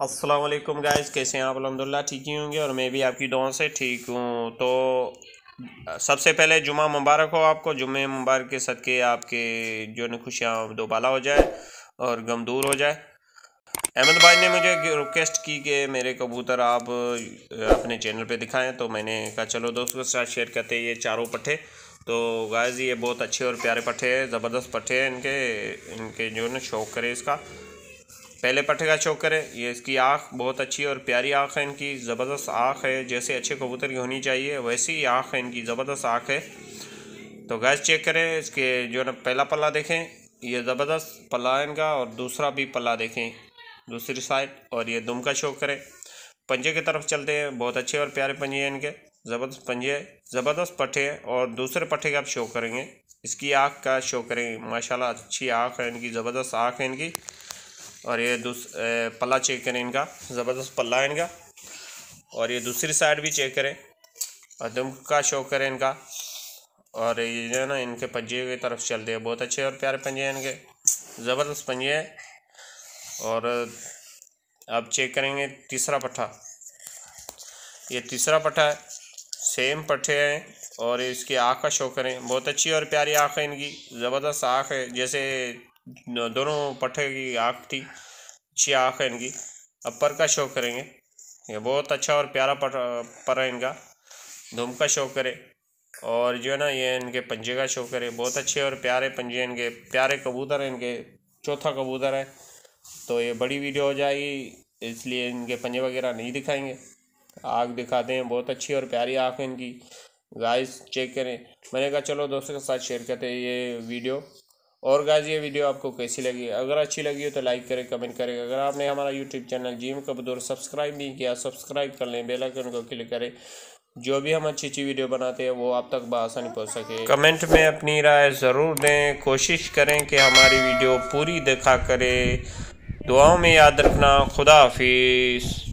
अस्सलाम वालेकुम गाइस, कैसे हैं आप? अल्हम्दुलिल्लाह ठीक ही होंगे और मैं भी आपकी दुआओं से ठीक हूँ। तो सबसे पहले जुमा मुबारक हो आपको। जुम्मे मुबारक के सदके आपके जो न खुशियाँ दोबाला हो जाए और गम दूर हो जाए। अहमद भाई ने मुझे रिक्वेस्ट की कि मेरे कबूतर आप अपने चैनल पे दिखाएं, तो मैंने कहा चलो दोस्तों के साथ शेयर करते हैं ये चारों पट्ठे। तो गाइस ये बहुत अच्छे और प्यारे पट्ठे हैं, ज़बरदस्त पट्ठे हैं। इनके जो है शौक़ करे इसका। पहले पट्टे का शौक करें। ये इसकी आँख बहुत अच्छी और प्यारी आँख है, इनकी ज़बरदस्त आँख है। जैसे अच्छे कबूतर की होनी चाहिए वैसी ही आँख है इनकी, ज़बरदस्त आँख है। तो गैस चेक करें इसके जो है ना पहला पल्ला देखें, ये ज़बरदस्त पल्ला है इनका। और दूसरा भी पल्ला देखें दूसरी साइड। और ये दुम का शौक करें। पंजे की तरफ चलते हैं, बहुत अच्छे और प्यारे पंजे हैं इनके, ज़बरदस्त पंजे, ज़बरदस्त पट्टे हैं। और दूसरे पट्टे का आप शौक करेंगे, इसकी आँख का शौक करेंगे। माशाल्लाह अच्छी आँख है इनकी, ज़बरदस्त आँख है इनकी। और ये पल्ला चेक करें इनका, ज़बरदस्त पल्ला है इनका। और ये दूसरी साइड भी चेक करें और दुम का शो करें इनका। और ये जो है ना इनके पंजे की तरफ चलते हैं, बहुत अच्छे और प्यारे पंजे हैं इनके, ज़बरदस्त पंजे हैं। और अब चेक करेंगे तीसरा पट्ठा। ये तीसरा पट्ठा है, सेम पट्ठे हैं। और इसकी आँख का शो करें, बहुत अच्छी और प्यारी आँख है इनकी, ज़बरदस्त आँख है। जैसे दोनों पट्टे की आँख थी, अच्छी आँख है इनकी। अब पर का शौक करेंगे, ये बहुत अच्छा और प्यारा पर है इनका। धूम का शौक करें। और जो है ना ये इनके पंजे का शौक करें, बहुत अच्छे और प्यारे पंजे इनके, प्यारे कबूतर हैं इनके। चौथा कबूतर है तो ये बड़ी वीडियो हो जाएगी, इसलिए इनके पंजे वगैरह नहीं दिखाएंगे। आँख दिखाते हैं, बहुत अच्छी और प्यारी आँख है इनकी। गाइस चेक करें। मैंने कहा चलो दोस्तों के साथ शेयर करते हैं ये वीडियो। और गाइस ये वीडियो आपको कैसी लगी? अगर अच्छी लगी हो तो लाइक करें, कमेंट करें। अगर आपने हमारा यूट्यूब चैनल जीम कबूतर सब्सक्राइब नहीं किया, सब्सक्राइब कर लें, बेल आइकन को क्लिक करें। जो भी हम अच्छी अच्छी वीडियो बनाते हैं वो आप तक बआसानी पहुँच सके। कमेंट में अपनी राय ज़रूर दें, कोशिश करें कि हमारी वीडियो पूरी देखा करें। दुआओं में याद रखना। खुदा हाफिज़।